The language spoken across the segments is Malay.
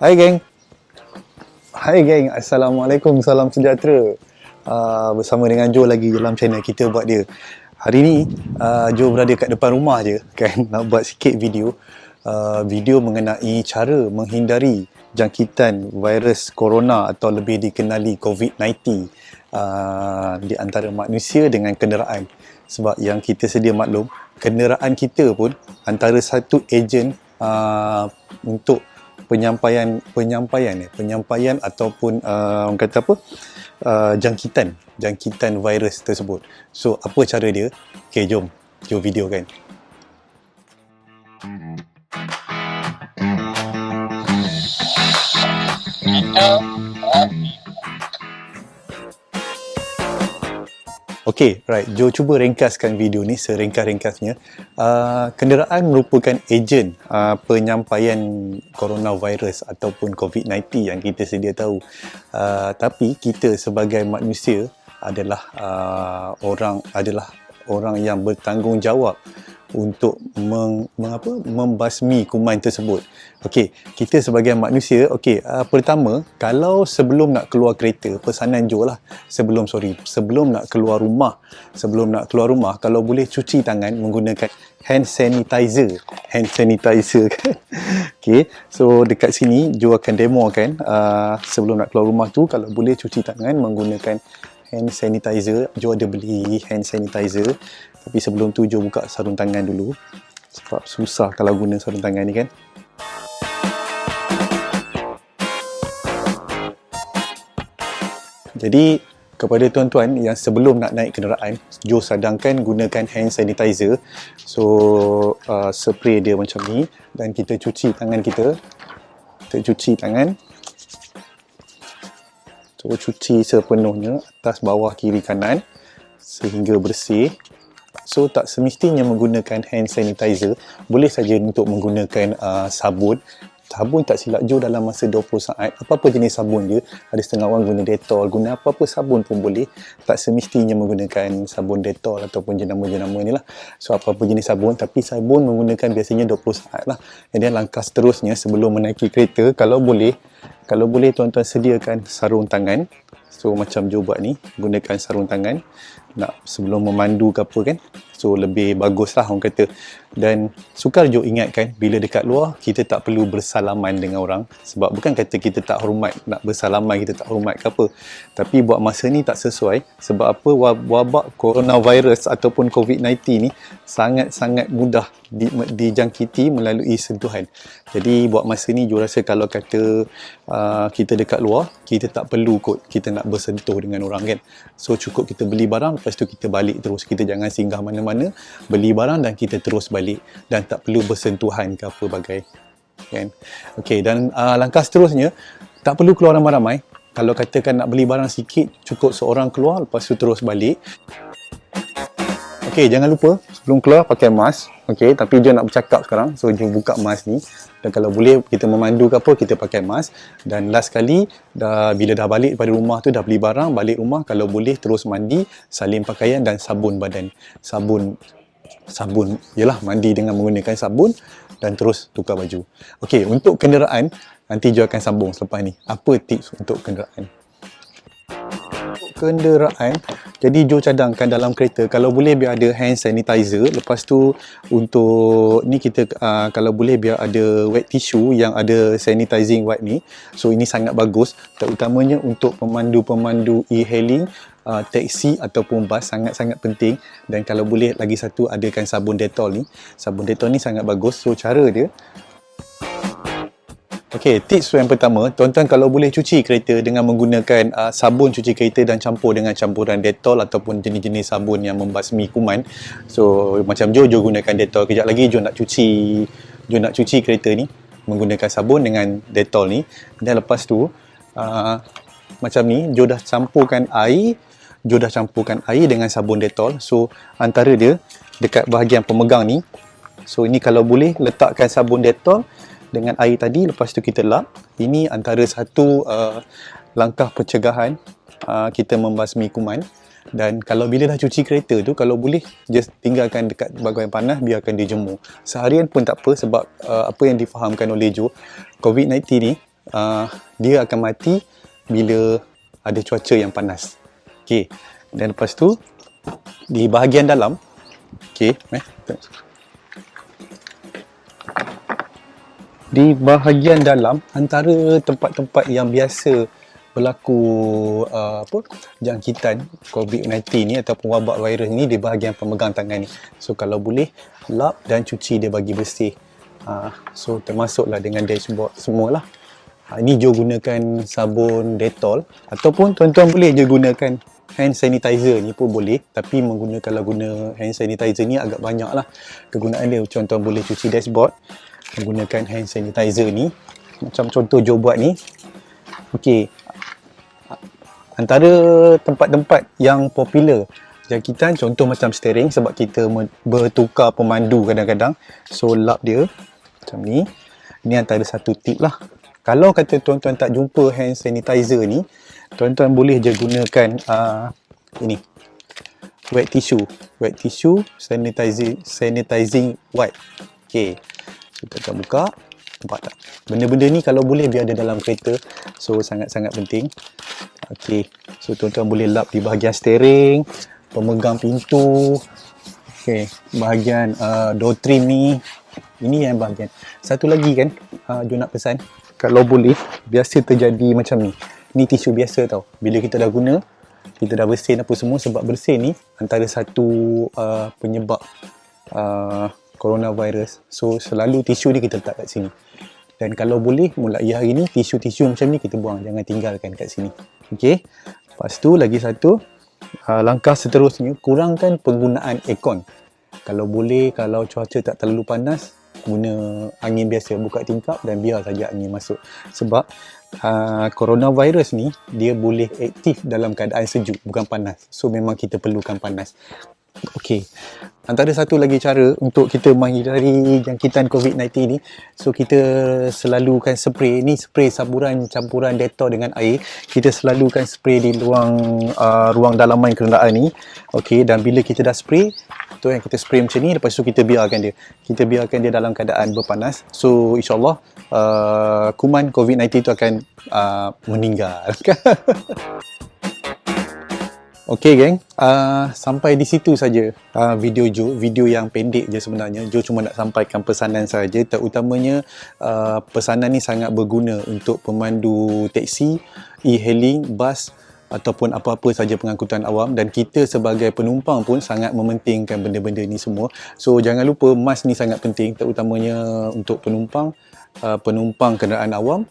Hai geng. Hai geng. Assalamualaikum. Salam sejahtera. Bersama dengan Joe lagi dalam channel kita buat dia. Hari ni Joe berada kat depan rumah je kan, nak buat sikit video. Video mengenai cara menghindari jangkitan virus corona atau lebih dikenali COVID-19 di antara manusia dengan kenderaan. Sebab yang kita sedia maklum, kenderaan kita pun antara satu ejen untuk penyampaian ataupun orang kata apa, jangkitan virus tersebut. So apa cara dia? Okay, jom video kan. Okay, right. Joe cuba ringkaskan video ni seringkas-ringkasnya. Kenderaan merupakan ejen penyampaian coronavirus ataupun COVID-19 yang kita sedia tahu. Tapi kita sebagai manusia adalah orang yang bertanggungjawab untuk membasmi kuman tersebut. Okey, kita sebagai manusia, pertama, kalau sebelum nak keluar kereta, pesanan Joe lah, sebelum nak keluar rumah, kalau boleh cuci tangan menggunakan hand sanitizer kan. Okey, so dekat sini Joe akan demokan sebelum nak keluar rumah tu, kalau boleh cuci tangan menggunakan hand sanitizer. Joe ada beli hand sanitizer, tapi sebelum tu Joe buka sarung tangan dulu, sebab susah kalau guna sarung tangan ni kan. Jadi kepada tuan-tuan yang sebelum nak naik kenderaan, Joe sadangkan gunakan hand sanitizer. So spray dia macam ni, dan kita cuci tangan kita. So cuci sepenuhnya, atas, bawah, kiri, kanan, sehingga bersih. So tak semestinya menggunakan hand sanitizer, boleh saja untuk menggunakan sabun. Sabun tak silap Joe dalam masa 20 saat, apa-apa jenis sabun je. Ada setengah orang guna Dettol, guna apa-apa sabun pun boleh. Tak semestinya menggunakan sabun Dettol ataupun jenama-jenama ni lah. So apa-apa jenis sabun, tapi sabun menggunakan biasanya 20 saat lah. Jadi langkah seterusnya sebelum menaiki kereta, kalau boleh tuan-tuan sediakan sarung tangan. So macam Joe buat ni, gunakan sarung tangan nak sebelum memandu ke apa kan. So lebih bagus lah orang kata. Dan sukar Joe ingatkan, bila dekat luar kita tak perlu bersalaman dengan orang. Sebab bukan kata kita tak hormat, nak bersalaman kita tak hormat ke apa, tapi buat masa ni tak sesuai. Sebab apa? Wabak coronavirus ataupun COVID-19 ni sangat-sangat mudah dijangkiti melalui sentuhan. Jadi buat masa ni Joe rasa kalau kata kita dekat luar, kita tak perlu kot kita nak bersentuh dengan orang kan. So cukup kita beli barang, lepas tu kita balik terus. Kita jangan singgah mana-mana, beli barang dan kita terus balik, dan tak perlu bersentuhan ke apa bagai kan. Okey, dan langkah seterusnya, tak perlu keluar ramai-ramai. Kalau katakan nak beli barang sikit, cukup seorang keluar, lepas tu terus balik. Okey, jangan lupa sebelum keluar pakai mask. Okey, tapi Joe nak bercakap sekarang, so Joe buka mask ni. Dan kalau boleh kita memandu ke apa, kita pakai mask. Dan last kali, bila dah balik pada rumah tu, dah beli barang, balik rumah, kalau boleh terus mandi, salin pakaian dan sabun badan. Sabun, yalah, mandi dengan menggunakan sabun dan terus tukar baju. Okey, untuk kenderaan, nanti Joe akan sambung selepas ni. Apa tips untuk kenderaan? Jadi Joe cadangkan dalam kereta, kalau boleh biar ada hand sanitizer. Lepas tu untuk ni kita kalau boleh biar ada wet tissue yang ada sanitizing wipe ni. So ini sangat bagus, terutamanya untuk pemandu-pemandu e-hailing, taksi ataupun bas, sangat-sangat penting. Dan kalau boleh lagi satu, adakan sabun Dettol ni. Sabun Dettol ni sangat bagus. So cara dia, okey, tips yang pertama, tuan-tuan kalau boleh cuci kereta dengan menggunakan sabun cuci kereta dan campur dengan campuran Dettol ataupun jenis-jenis sabun yang membasmi kuman. So macam Joe gunakan Dettol. Kejap lagi Joe nak cuci kereta ni menggunakan sabun dengan Dettol ni. Dan lepas tu macam ni, Joe dah campurkan air dengan sabun Dettol. So antara dia dekat bahagian pemegang ni. So ini kalau boleh letakkan sabun Dettol dengan air tadi, lepas tu kita lap. Ini antara satu langkah pencegahan kita membasmi kuman. Dan kalau bila dah cuci kereta tu, kalau boleh just tinggalkan dekat bahagian panas, biarkan dia jemur seharian pun tak apa. Sebab apa yang difahamkan oleh Joe, COVID-19 ni dia akan mati bila ada cuaca yang panas. Okey. Dan lepas tu di bahagian dalam, okey, di bahagian dalam antara tempat-tempat yang biasa berlaku jangkitan COVID-19 ni ataupun wabak virus ni, di bahagian pemegang tangan ni. So kalau boleh lap dan cuci dia bagi bersih. So termasuklah dengan dashboard semualah. Ini Jo gunakan sabun Dettol, ataupun tuan-tuan boleh je gunakan hand sanitizer ni pun boleh. Tapi kalau guna hand sanitizer ni agak banyak lah kegunaan dia. Tuan-tuan boleh cuci dashboard menggunakan hand sanitizer ni. Macam contoh Jo buat ni. Okey, antara tempat-tempat yang popular jangkitan, contoh macam steering, sebab kita bertukar pemandu kadang-kadang. So lap dia macam ni. Ini antara satu tip lah. Kalau kata tuan-tuan tak jumpa hand sanitizer ni, tuan-tuan boleh je gunakan ini, wet tissue sanitizing wipe. Okay, so tuan-tuan buka, nampak tak? Benda-benda ni kalau boleh biar ada dalam kereta. So sangat-sangat penting. Okay, so tuan-tuan boleh lap di bahagian steering, pemegang pintu, okay, bahagian door trim ni. Ini yang bahagian. Satu lagi kan, Jo nak pesan, kalau boleh biasa terjadi macam ni. Ni tisu biasa tau. Bila kita dah guna, kita dah bersin apa semua, sebab bersin ni antara satu penyebab coronavirus. So selalu tisu ni kita letak kat sini. Dan kalau boleh mulai hari ni, tisu-tisu macam ni kita buang, jangan tinggalkan kat sini. Okey. Lepas tu lagi satu, langkah seterusnya, kurangkan penggunaan aircon. Kalau boleh, kalau cuaca tak terlalu panas, guna angin biasa, buka tingkap dan biar saja angin masuk. Sebab coronavirus ni dia boleh aktif dalam keadaan sejuk, bukan panas. So memang kita perlukan panas. Okey. Antara satu lagi cara untuk kita menghindari jangkitan COVID-19 ni, so kita selalukan spray. Ni spray saburan campuran Dettol dengan air. Kita selalukan spray di ruang dalaman kenderaan ni. Okey, dan bila kita dah spray, tu yang kita spray macam ni, lepas tu kita biarkan dia. Kita biarkan dia dalam keadaan berpanas. So insyaAllah kuman COVID-19 tu akan meninggal. Okey geng, sampai di situ saja video Jo. Video yang pendek je sebenarnya. Jo cuma nak sampaikan pesanan saja. Terutamanya pesanan ni sangat berguna untuk pemandu teksi, e-hailing, bas ataupun apa-apa saja pengangkutan awam, dan kita sebagai penumpang pun sangat mementingkan benda-benda ni semua. So jangan lupa mask ni sangat penting, terutamanya untuk penumpang kenderaan awam.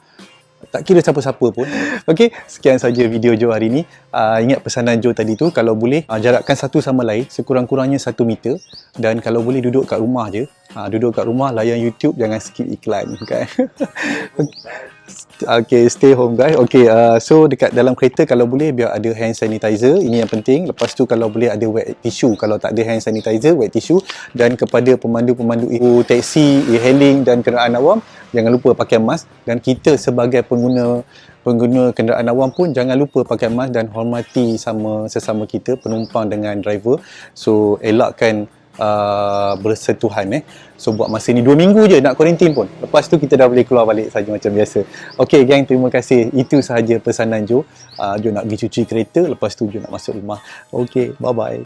Tak kira siapa-siapa pun. Okey, sekian saja video Jo hari ni. Ingat pesanan Jo tadi tu, kalau boleh jarakkan satu sama lain sekurang-kurangnya 1 meter. Dan kalau boleh duduk kat rumah je. Duduk kat rumah, layan YouTube, jangan skip iklan kan. Okay, stay home guys. Okay, so dekat dalam kereta kalau boleh biar ada hand sanitizer, ini yang penting. Lepas tu kalau boleh ada wet tissue. Kalau tak ada hand sanitizer, wet tissue. Dan kepada pemandu-pemandu teksi, e-hailing dan kenderaan awam, jangan lupa pakai mask. Dan kita sebagai pengguna kenderaan awam pun jangan lupa pakai mask dan hormati sesama kita, penumpang dengan driver. So elakkan bersentuhan. So buat masa ni 2 minggu je nak kuarantin pun. Lepas tu kita dah boleh keluar balik saja macam biasa. Okey gang, terima kasih. Itu sahaja pesanan Jo. Jo nak pergi cuci kereta, lepas tu Jo nak masuk rumah. Okey, bye bye.